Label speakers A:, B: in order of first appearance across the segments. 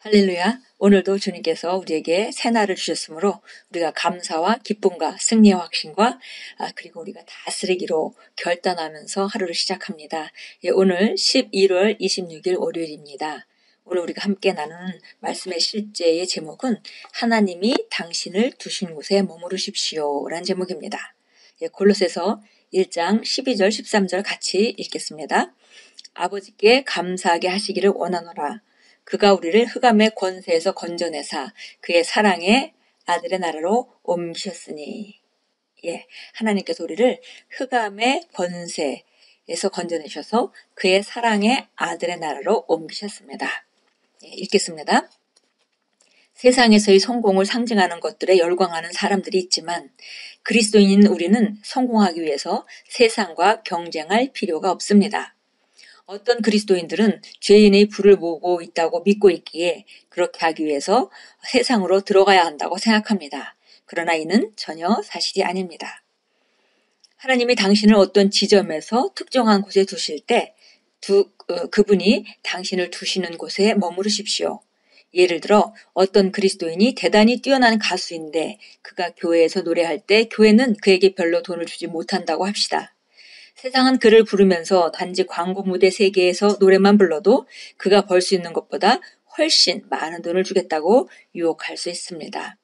A: 할렐루야. 오늘도 주님께서 우리에게 새날을 주셨으므로 우리가 감사와 기쁨과 승리의 확신과 그리고 우리가 다스리기로 결단하면서 하루를 시작합니다. 오늘 11월 26일 월요일입니다. 오늘 우리가 함께 나누는 말씀의 실제의 제목은 하나님이 당신을 두신 곳에 머무르십시오 라는 제목입니다. 골로새서 1장 12절 13절 같이 읽겠습니다. 아버지께 감사하게 하시기를 원하노라. 그가 우리를 흑암의 권세에서 건져내사 그의 사랑의 아들의 나라로 옮기셨으니. 하나님께서 우리를 흑암의 권세에서 건져내셔서 그의 사랑의 아들의 나라로 옮기셨습니다. 읽겠습니다. 세상에서의 성공을 상징하는 것들에 열광하는 사람들이 있지만 그리스도인인 우리는 성공하기 위해서 세상과 경쟁할 필요가 없습니다. 어떤 그리스도인들은 죄인의 불을 보고 있다고 믿고 있기에 그렇게 하기 위해서 세상으로 들어가야 한다고 생각합니다. 그러나 이는 전혀 사실이 아닙니다. 하나님이 당신을 어떤 지점에서 특정한 곳에 두실 때 그분이 당신을 두시는 곳에 머무르십시오. 예를 들어 어떤 그리스도인이 대단히 뛰어난 가수인데 그가 교회에서 노래할 때 교회는 그에게 별로 돈을 주지 못한다고 합시다. 세상은 그를 부르면서 단지 광고 무대 세계에서 노래만 불러도 그가 벌 수 있는 것보다 훨씬 많은 돈을 주겠다고 유혹할 수 있습니다.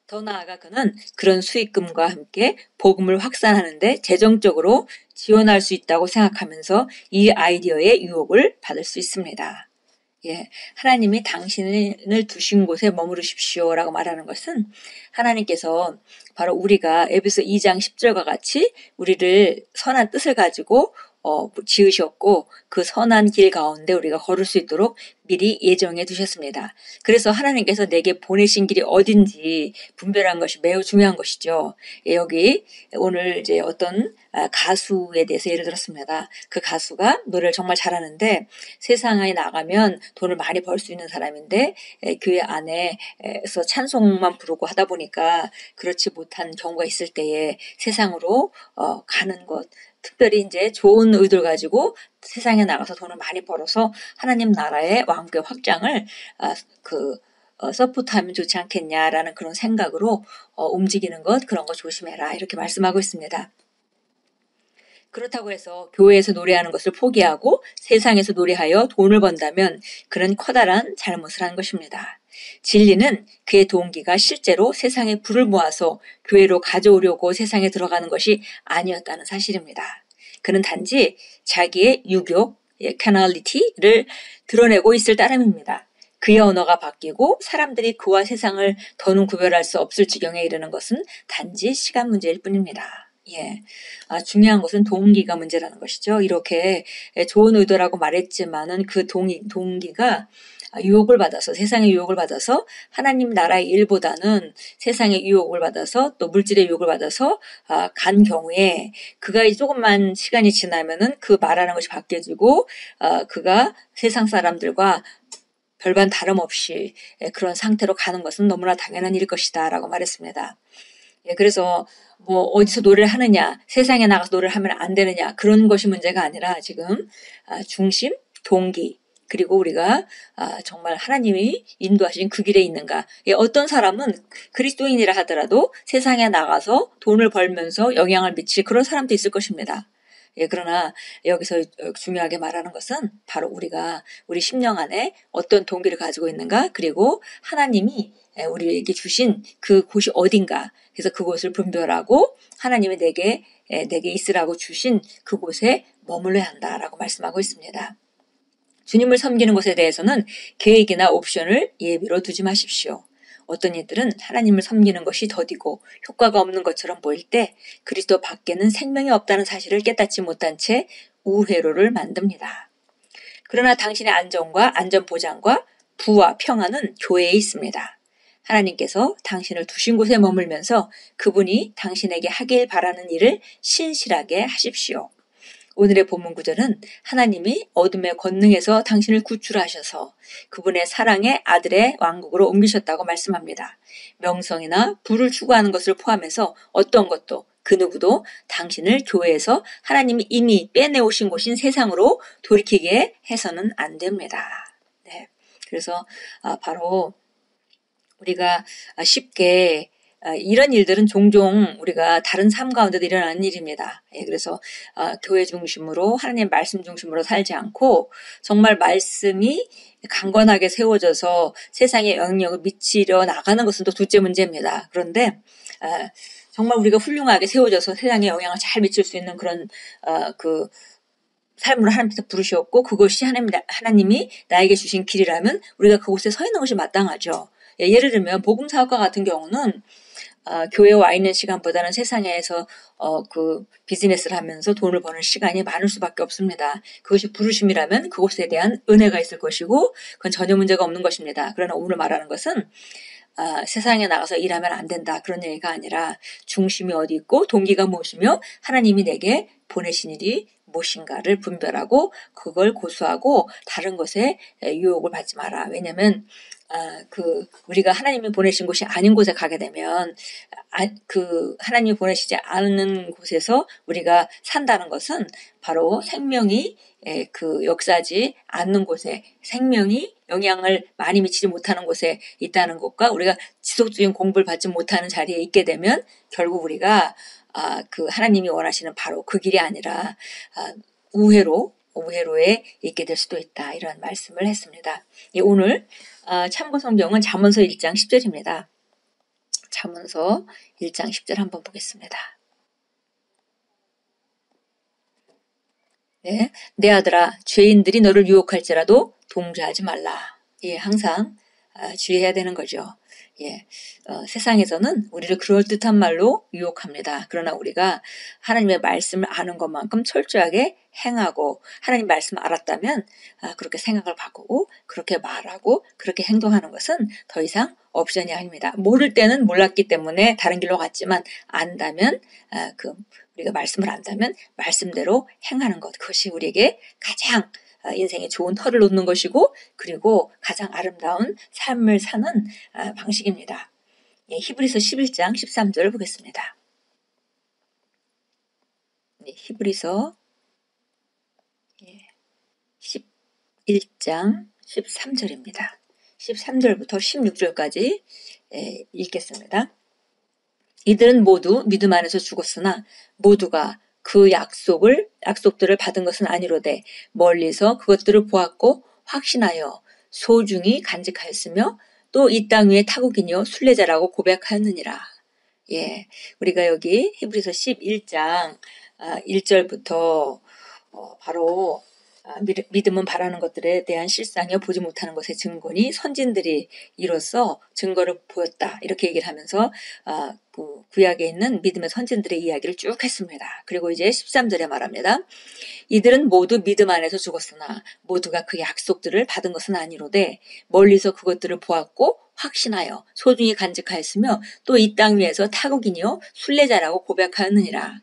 A: 더 나아가 그는 그런 수익금과 함께 복음을 확산하는데 재정적으로 지원할 수 있다고 생각하면서 이 아이디어의 유혹을 받을 수 있습니다. 하나님이 당신을 두신 곳에 머무르십시오 라고 말하는 것은 하나님께서 바로 우리가 에베소 2장 10절과 같이 우리를 선한 뜻을 가지고 지으셨고 그 선한 길 가운데 우리가 걸을 수 있도록 미리 예정해 두셨습니다. 그래서 하나님께서 내게 보내신 길이 어딘지 분별한 것이 매우 중요한 것이죠. 여기 오늘 이제 어떤 가수에 대해서 예를 들었습니다. 그 가수가 노래를 정말 잘하는데 세상에 나가면 돈을 많이 벌 수 있는 사람인데 교회 안에서 찬송만 부르고 하다 보니까 그렇지 못한 경우가 있을 때에 세상으로 가는 것, 특별히 이제 좋은 의도를 가지고 세상에 나가서 돈을 많이 벌어서 하나님 나라의 왕국의 확장을 서포트하면 좋지 않겠냐라는 그런 생각으로 움직이는 것, 그런 거 조심해라 이렇게 말씀하고 있습니다. 그렇다고 해서 교회에서 노래하는 것을 포기하고 세상에서 노래하여 돈을 번다면 그는 커다란 잘못을 한 것입니다. 진리는 그의 동기가 실제로 세상에 불을 모아서 교회로 가져오려고 세상에 들어가는 것이 아니었다는 사실입니다. 그는 단지 자기의 유교, 캐널리티를 드러내고 있을 따름입니다. 그의 언어가 바뀌고 사람들이 그와 세상을 더는 구별할 수 없을 지경에 이르는 것은 단지 시간 문제일 뿐입니다. 중요한 것은 동기가 문제라는 것이죠. 이렇게 좋은 의도라고 말했지만은 그 동기가 유혹을 받아서, 세상의 유혹을 받아서 하나님 나라의 일보다는 세상의 유혹을 받아서 또 물질의 유혹을 받아서 간 경우에 그가 조금만 시간이 지나면은 그 말하는 것이 바뀌어지고 그가 세상 사람들과 별반 다름없이 그런 상태로 가는 것은 너무나 당연한 일일 것이다 라고 말했습니다. 그래서 어디서 노래를 하느냐, 세상에 나가서 노래를 하면 안 되느냐, 그런 것이 문제가 아니라 지금 중심, 동기, 그리고 우리가 정말 하나님이 인도하신 그 길에 있는가. 어떤 사람은 그리스도인이라 하더라도 세상에 나가서 돈을 벌면서 영향을 미칠 그런 사람도 있을 것입니다. 그러나 여기서 중요하게 말하는 것은 바로 우리가 우리 심령 안에 어떤 동기를 가지고 있는가, 그리고 하나님이 우리에게 주신 그 곳이 어딘가. 그래서 그곳을 분별하고 하나님이 내게 있으라고 주신 그곳에 머물러야 한다라고 말씀하고 있습니다. 주님을 섬기는 것에 대해서는 계획이나 옵션을 예비로 두지 마십시오. 어떤 이들은 하나님을 섬기는 것이 더디고 효과가 없는 것처럼 보일 때 그리스도 밖에는 생명이 없다는 사실을 깨닫지 못한 채 우회로를 만듭니다. 그러나 당신의 안전과 안전보장과 부와 평안은 교회에 있습니다. 하나님께서 당신을 두신 곳에 머물면서 그분이 당신에게 하길 바라는 일을 신실하게 하십시오. 오늘의 본문 구절은 하나님이 어둠의 권능에서 당신을 구출하셔서 그분의 사랑의 아들의 왕국으로 옮기셨다고 말씀합니다. 명성이나 부를 추구하는 것을 포함해서 어떤 것도 그 누구도 당신을 교회에서 하나님이 이미 빼내오신 곳인 세상으로 돌이키게 해서는 안 됩니다. 그래서 바로 우리가 쉽게 이런 일들은 종종 우리가 다른 삶 가운데도 일어나는 일입니다. 그래서 교회 중심으로 하나님 말씀 중심으로 살지 않고 정말 말씀이 강건하게 세워져서 세상에 영향력을 미치려 나가는 것은 또 둘째 문제입니다. 그런데 정말 우리가 훌륭하게 세워져서 세상에 영향을 잘 미칠 수 있는 그런 그 삶으로 하나님께서 부르셨고 그것이 하나님이 나에게 주신 길이라면 우리가 그곳에 서 있는 것이 마땅하죠. 예를 들면 복음사역과 같은 경우는 교회에 와 있는 시간보다는 세상에서 그 비즈니스를 하면서 돈을 버는 시간이 많을 수밖에 없습니다. 그것이 부르심이라면 그곳에 대한 은혜가 있을 것이고 그건 전혀 문제가 없는 것입니다. 그러나 오늘 말하는 것은 세상에 나가서 일하면 안 된다 그런 얘기가 아니라 중심이 어디 있고 동기가 무엇이며 하나님이 내게 보내신 일이 무엇인가를 분별하고 그걸 고수하고 다른 것에 유혹을 받지 마라. 왜냐하면 우리가 하나님이 보내신 곳이 아닌 곳에 가게 되면 하나님이 보내시지 않는 곳에서 우리가 산다는 것은 바로 생명이 역사지 않는 곳에 생명이 영향을 많이 미치지 못하는 곳에 있다는 것과 우리가 지속적인 공부를 받지 못하는 자리에 있게 되면 결국 우리가 하나님이 원하시는 바로 그 길이 아니라 우회로에 있게 될 수도 있다. 이런 말씀을 했습니다. 오늘 참고 성경은 잠언서 1장 10절입니다. 잠언서 1장 10절 한번 보겠습니다. 네, 내 아들아 죄인들이 너를 유혹할지라도 동조하지 말라. 항상 주의해야 되는 거죠. 세상에서는 우리를 그럴듯한 말로 유혹합니다. 그러나 우리가 하나님의 말씀을 아는 것만큼 철저하게 행하고 하나님 말씀 알았다면 그렇게 생각을 바꾸고 그렇게 말하고 그렇게 행동하는 것은 더 이상 옵션이 아닙니다. 모를 때는 몰랐기 때문에 다른 길로 갔지만 안다면 우리가 말씀을 안다면 말씀대로 행하는 것 그것이 우리에게 가장 인생에 좋은 터를 놓는 것이고 그리고 가장 아름다운 삶을 사는 방식입니다. 히브리서 11장 13절을 보겠습니다. 히브리서 11장 13절입니다. 13절부터 16절까지 읽겠습니다. 이들은 모두 믿음 안에서 죽었으나 모두가 그 약속들을 받은 것은 아니로되 멀리서 그것들을 보았고 확신하여 소중히 간직하였으며 또 이 땅 위에 타국이니요 순례자라고 고백하였느니라. 우리가 여기 히브리서 11장 1절부터 바로 믿음은 바라는 것들에 대한 실상이요 보지 못하는 것의 증거니 선진들이 이로써 증거를 보였다. 이렇게 얘기를 하면서 구약에 있는 믿음의 선진들의 이야기를 쭉 했습니다. 그리고 이제 13절에 말합니다. 이들은 모두 믿음 안에서 죽었으나 모두가 그 약속들을 받은 것은 아니로되 멀리서 그것들을 보았고 확신하여 소중히 간직하였으며 또 이 땅 위에서 타국이니요 순례자라고 고백하였느니라.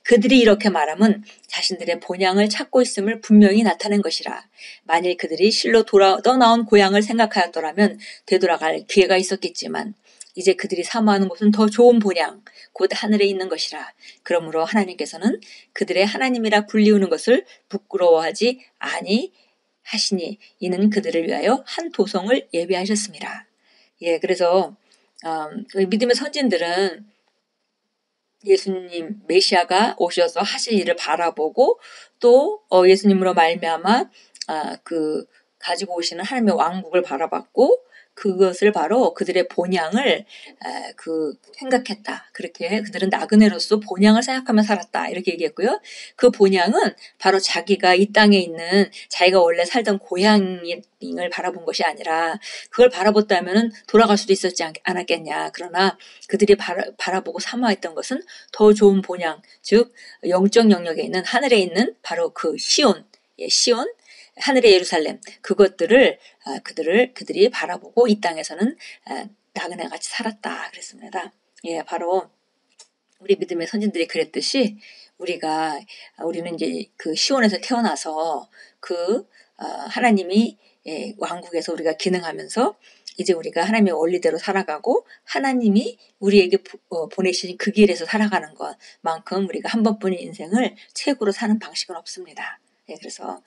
A: 그들이 이렇게 말함은 자신들의 본향을 찾고 있음을 분명히 나타낸 것이라. 만일 그들이 실로 떠나온 고향을 생각하였더라면 되돌아갈 기회가 있었겠지만 이제 그들이 사모하는 곳은 더 좋은 본향, 곧 하늘에 있는 것이라. 그러므로 하나님께서는 그들의 하나님이라 불리우는 것을 부끄러워하지 아니하시니 이는 그들을 위하여 한 도성을 예비하셨습니다. 그래서 믿음의 선진들은 예수님 메시아가 오셔서 하실 일을 바라보고 또 예수님으로 말미암아 가지고 오시는 하나님의 왕국을 바라봤고 그것을 바로 그들의 본향을 생각했다. 그렇게 그들은 나그네로서 본향을 생각하며 살았다. 이렇게 얘기했고요. 그 본향은 바로 자기가 이 땅에 있는 자기가 원래 살던 고향을 바라본 것이 아니라 그걸 바라봤다면 돌아갈 수도 있었지 않았겠냐. 그러나 그들이 바라보고 사모했던 것은 더 좋은 본향, 즉 영적 영역에 있는 하늘에 있는 바로 그 시온, 하늘의 예루살렘 그것들을 그들이 바라보고 이 땅에서는 나그네같이 살았다 그랬습니다. 바로 우리 믿음의 선진들이 그랬듯이 우리는 이제 그 시온에서 태어나서 하나님이 왕국에서 우리가 기능하면서 이제 우리가 하나님의 원리대로 살아가고 하나님이 우리에게 보내신 그 길에서 살아가는 것만큼 우리가 한 번뿐인 인생을 최고로 사는 방식은 없습니다. 그래서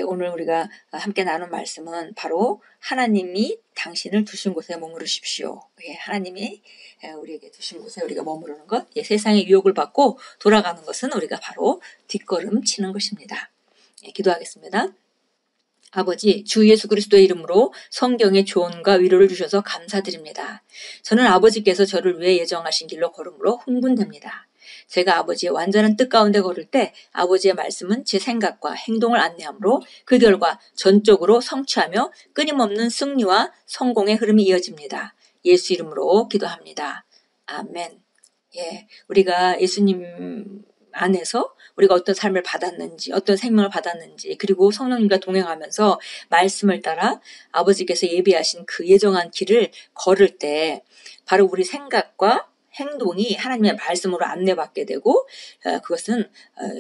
A: 오늘 우리가 함께 나눈 말씀은 바로 하나님이 당신을 두신 곳에 머무르십시오. 하나님이 우리에게 두신 곳에 우리가 머무르는 것, 세상의 유혹을 받고 돌아가는 것은 우리가 바로 뒷걸음 치는 것입니다. 기도하겠습니다. 아버지, 주 예수 그리스도의 이름으로 성경의 조언과 위로를 주셔서 감사드립니다. 저는 아버지께서 저를 위해 예정하신 길로 걸음으로 흥분됩니다. 제가 아버지의 완전한 뜻 가운데 걸을 때 아버지의 말씀은 제 생각과 행동을 안내하므로 그 결과 전적으로 성취하며 끊임없는 승리와 성공의 흐름이 이어집니다. 예수 이름으로 기도합니다. 아멘. 우리가 예수님 안에서 우리가 어떤 삶을 받았는지, 어떤 생명을 받았는지, 그리고 성령님과 동행하면서 말씀을 따라 아버지께서 예비하신 그 예정한 길을 걸을 때 바로 우리 생각과 행동이 하나님의 말씀으로 안내받게 되고 그것은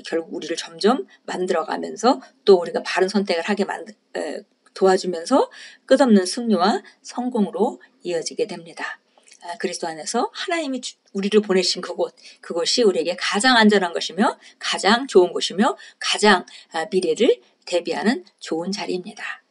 A: 결국 우리를 점점 만들어가면서 또 우리가 바른 선택을 하게 도와주면서 끝없는 승리와 성공으로 이어지게 됩니다. 그리스도 안에서 하나님이 우리를 보내신 그곳이 우리에게 가장 안전한 것이며 가장 좋은 곳이며 가장 미래를 대비하는 좋은 자리입니다.